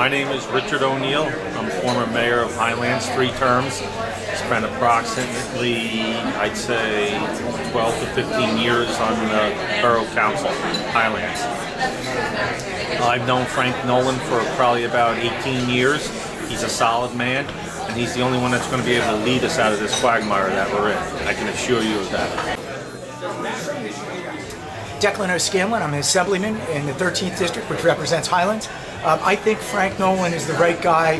My name is Richard O'Neill. I'm former mayor of Highlands, 3 terms. Spent approximately, I'd say, 12 to 15 years on the Borough Council, Highlands. I've known Frank Nolan for probably about 18 years. He's a solid man, and he's the only one that's going to be able to lead us out of this quagmire that we're in. I can assure you of that. Declan O'Scanlan, I'm an assemblyman in the 13th District, which represents Highlands. I think Frank Nolan is the right guy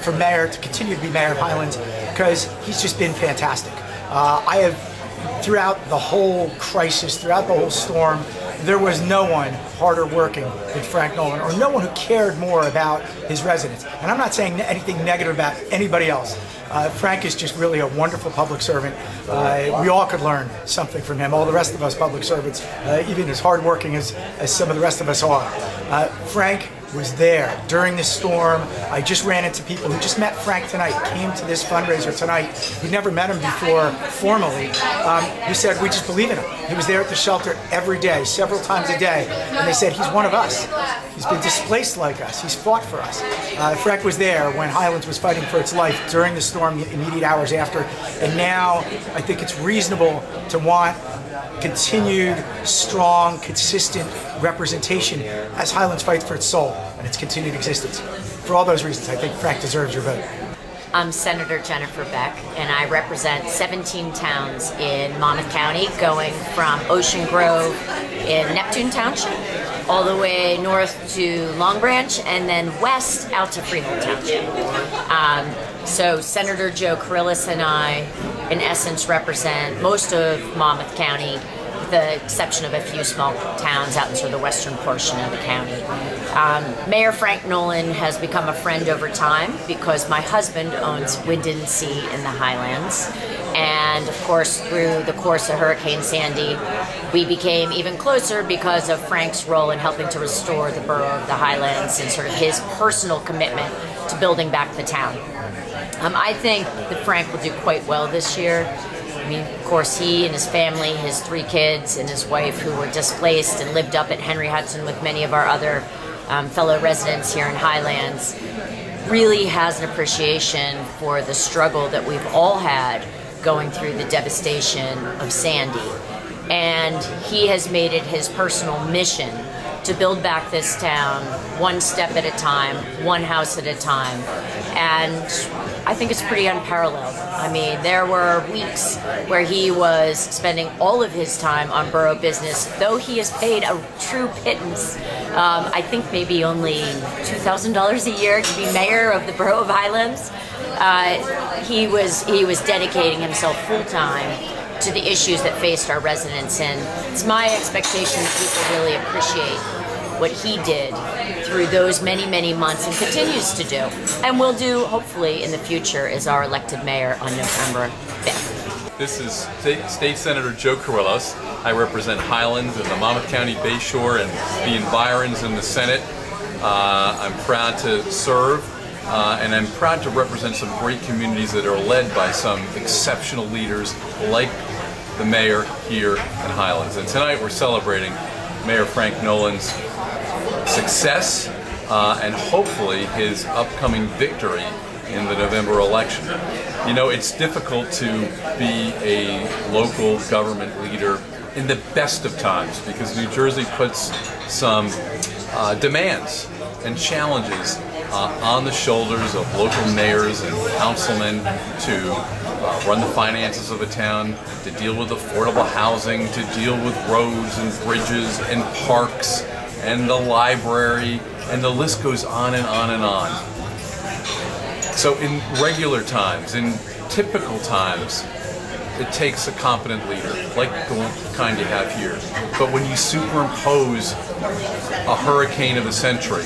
for mayor to continue to be mayor of Highlands because he's just been fantastic. I have, throughout the whole crisis, throughout the whole storm, there was no one harder working than Frank Nolan, or no one who cared more about his residents. And I'm not saying anything negative about anybody else. Frank is just really a wonderful public servant. We all could learn something from him, all the rest of us public servants, even as hardworking as some of the rest of us are. Frank was there during this storm. I just ran into people who just met Frank tonight, came to this fundraiser tonight, who never met him before formally, who said, we just believe in him. He was there at the shelter every day, several times a day, and they said, he's one of us. He's been displaced like us. He's fought for us. Frank was there when Highlands was fighting for its life during the storm, the immediate hours after, and now I think it's reasonable to want continued, strong, consistent representation as Highlands fights for its soul and its continued existence. For all those reasons, I think Frank deserves your vote. I'm Senator Jennifer Beck, and I represent 17 towns in Monmouth County, going from Ocean Grove in Neptune Township, all the way north to Long Branch, and then west out to Freehold Township. So Senator Joe Carrillis and I, in essence, represent most of Monmouth County, with the exception of a few small towns out in sort of the western portion of the county. Mayor Frank Nolan has become a friend over time because my husband owns Wind and Sea in the Highlands. And of course, through the course of Hurricane Sandy, we became even closer because of Frank's role in helping to restore the borough of the Highlands and sort of his personal commitment to building back the town. I think that Frank will do quite well this year. I mean, of course, he and his family, his 3 kids and his wife, who were displaced and lived up at Henry Hudson with many of our other fellow residents here in Highlands, really has an appreciation for the struggle that we've all had going through the devastation of Sandy. And he has made it his personal mission to build back this town one step at a time, one house at a time. And I think it's pretty unparalleled. I mean, there were weeks where he was spending all of his time on borough business, though he is paid a true pittance. I think maybe only $2,000 a year to be mayor of the borough of Highlands. He was dedicating himself full-time to the issues that faced our residents, and it's my expectation that people really appreciate what he did through those many, many months and continues to do, and will do, hopefully, in the future as our elected mayor on November 5th. This is State Senator Joe Carrillis. I represent Highlands and the Monmouth County Bayshore and the environs in the Senate. I'm proud to serve. And I'm proud to represent some great communities that are led by some exceptional leaders like the mayor here in Highlands. And tonight we're celebrating Mayor Frank Nolan's success and hopefully his upcoming victory in the November election. You know, it's difficult to be a local government leader in the best of times because New Jersey puts some demands and challenges on the shoulders of local mayors and councilmen to run the finances of a town, to deal with affordable housing, to deal with roads and bridges and parks and the library, and the list goes on and on and on. So in regular times, in typical times, it takes a competent leader, like the kind you have here. But when you superimpose a hurricane of the century,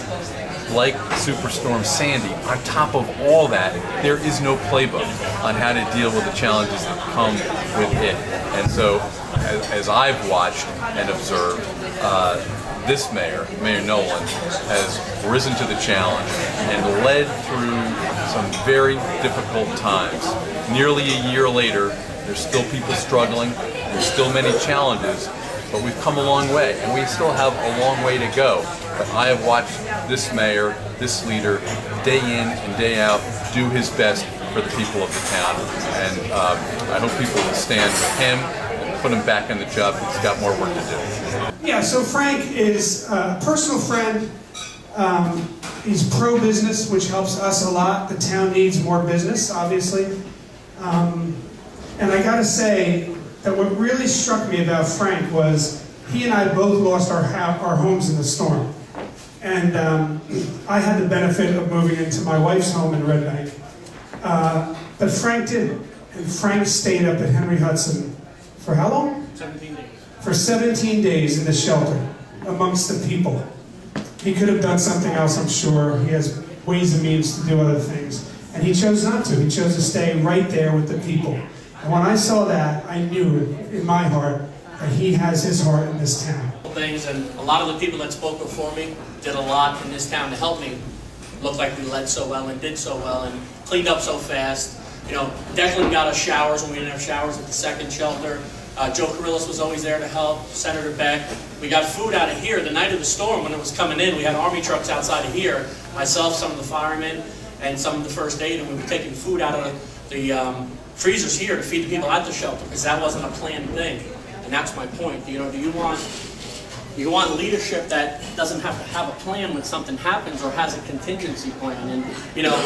like Superstorm Sandy, on top of all that, there is no playbook on how to deal with the challenges that come with it. And so, as I've watched and observed, this mayor, Mayor Nolan, has risen to the challenge and led through some very difficult times. Nearly a year later, there's still people struggling, there's still many challenges, but we've come a long way, and we still have a long way to go. But I have watched this mayor, this leader, day in and day out, do his best for the people of the town. And I hope people will stand with him and put him back on the job. He's got more work to do. Yeah, so Frank is a personal friend. He's pro-business, which helps us a lot. The town needs more business, obviously. And I gotta say that what really struck me about Frank was he and I both lost our homes in the storm. And I had the benefit of moving into my wife's home in Red Bank. But Frank didn't. And Frank stayed up at Henry Hudson for how long? 17 days. For 17 days in the shelter, amongst the people. He could have done something else, I'm sure. He has ways and means to do other things. And he chose not to. He chose to stay right there with the people. And when I saw that, I knew in my heart that he has his heart in this town. Things, and a lot of the people that spoke before me did a lot in this town to help me look like we led so well and did so well and cleaned up so fast. You know, Declan got us showers when we didn't have showers at the second shelter. Joe Carrillos was always there to help, Senator Beck. We got food out of here the night of the storm when it was coming in. We had army trucks outside of here, myself, some of the firemen, and some of the first aid, and we were taking food out of the freezers here to feed the people at the shelter, because that wasn't a planned thing. And that's my point. You know, do you want leadership that doesn't have to have a plan when something happens or has a contingency plan? And, you know,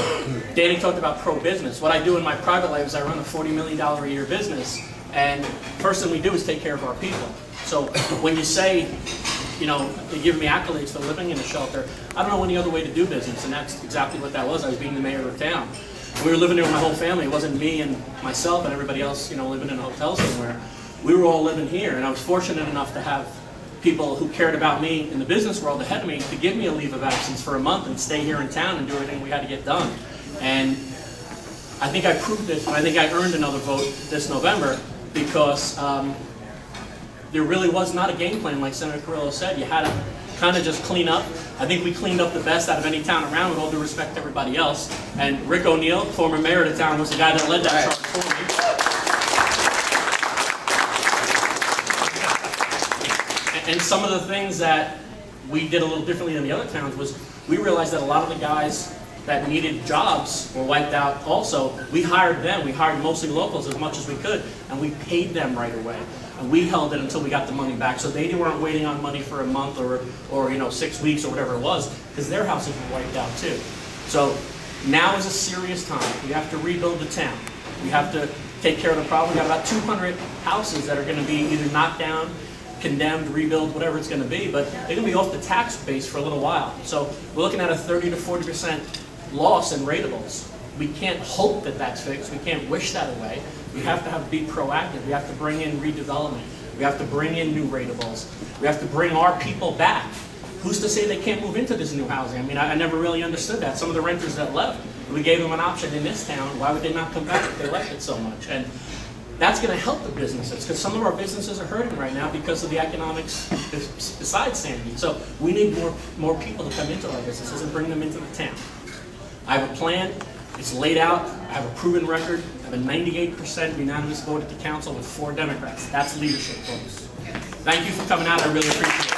Danny talked about pro-business. What I do in my private life is I run a $40 million a year business, and first thing we do is take care of our people. So when you say, you know, they give me accolades for living in a shelter, I don't know any other way to do business, and that's exactly what that was. I was being the mayor of town. We were living there with my whole family. It wasn't me and myself and everybody else, you know, living in a hotel somewhere. We were all living here, and I was fortunate enough to have people who cared about me in the business world ahead of me to give me a leave of absence for a month and stay here in town and do everything we had to get done. And I think I proved it, and I think I earned another vote this November, because there really was not a game plan, like Senator Carrillo said. You had to kind of just clean up. I think we cleaned up the best out of any town around, with all due respect to everybody else. And Rick O'Neill, former mayor of the town, was the guy that led that charge for me. And some of the things that we did a little differently than the other towns was we realized that a lot of the guys that needed jobs were wiped out also. We hired them. We hired mostly locals as much as we could, and we paid them right away. And we held it until we got the money back, so they weren't waiting on money for a month or you know, 6 weeks or whatever it was, because their houses were wiped out too. So now is a serious time. We have to rebuild the town. We have to take care of the problem. We've got about 200 houses that are going to be either knocked down, condemned, rebuild, whatever it's going to be, but they're going to be off the tax base for a little while. So we're looking at a 30 to 40% loss in rateables. We can't hope that that's fixed. We can't wish that away. We have to be proactive. We have to bring in redevelopment. We have to bring in new rateables. We have to bring our people back. Who's to say they can't move into this new housing? I mean, I never really understood that. Some of the renters that left, we gave them an option in this town. Why would they not come back if they liked it so much? And that's going to help the businesses, because some of our businesses are hurting right now because of the economics besides Sandy. So we need more people to come into our businesses and bring them into the town. I have a plan. It's laid out. I have a proven record. I have a 98% unanimous vote at the council with 4 Democrats. That's leadership, folks. Thank you for coming out. I really appreciate it.